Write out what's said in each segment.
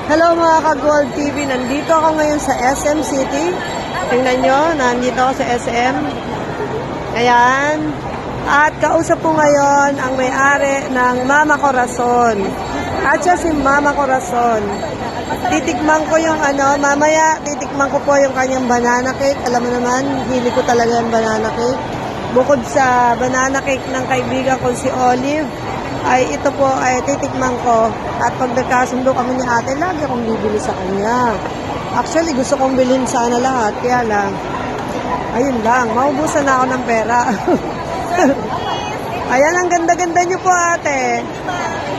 Hello mga ka-Gold TV, nandito ako ngayon sa SM City. Tingnan nyo, nandito ako sa SM. Ayan. At kausap ko ngayon ang may-ari ng Mama Corazon. At siya si Mama Corazon. Titikman ko yung mamaya titikman ko po yung kanyang banana cake. Alam mo naman, hili ko talaga yung banana cake. Bukod sa banana cake ng kaibigan ko si Olive, ay ito po ay titikman ko. At pag nagkasundo kami ni ate, lagi akong bibili sa kanya. Actually, gusto kong bilhin sana lahat. Kaya lang, ayun lang, maubusan na ako ng pera. Ayan, ang ganda-ganda nyo po ate.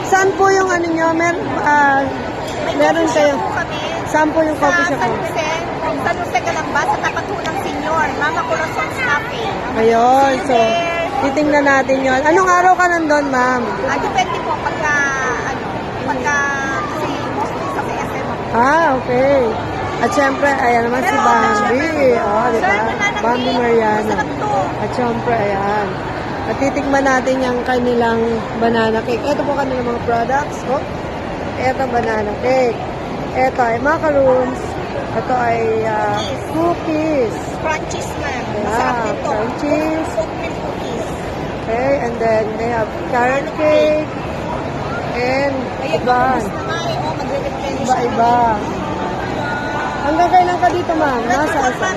Saan po yung nyo? Meron kayo? Saan po yung coffee shop po? Sa Jose Calamba, sa tapat po ng senior, Mama Corazon's Cafe. Ayun, so, titingnan natin yon. Anong araw ka nandun, ma'am? Depende po pagka kasi mostly sa SM. Okay. At syempre, ayan naman si Bambi. Di ba? Bambi Mariana. At syempre, ayan. At titikman natin yung kanilang banana cake. Ito po kanilang mga products. Ito banana cake. Ito ay macaroons. Ito ay cookies. Crunchies ma'am. Yeah, crunchies. Oatmeal cookies. Okay, and then they have carrot cake. And iba. Iba. Hanggang kailan ka dito, ma'am? Nasa asa?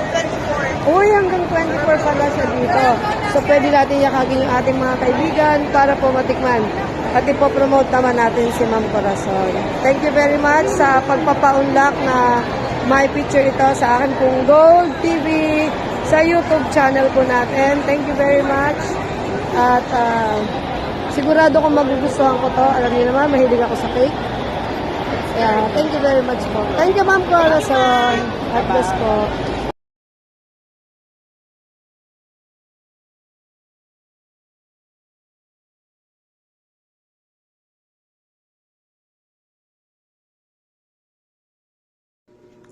24. Uy, hanggang 24 pala siya dito. So, pwede natin yakagin yung ating mga kaibigan para po matikman. At ipopromote naman natin si Ma'am Corazon. Thank you very much sa pagpapaunlak na may picture ito sa akin pong Gold TV sa YouTube channel po natin. Thank you very much. At sigurado kong magugustuhan ko to. Alam niyo naman, mahilig ako sa cake. Yeah, thank you very much po. Thank you, Ma'am Corazon. God bless po.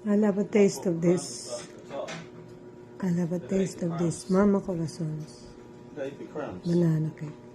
I love a taste of this. I love a taste of this Mama Corazon's banana cake.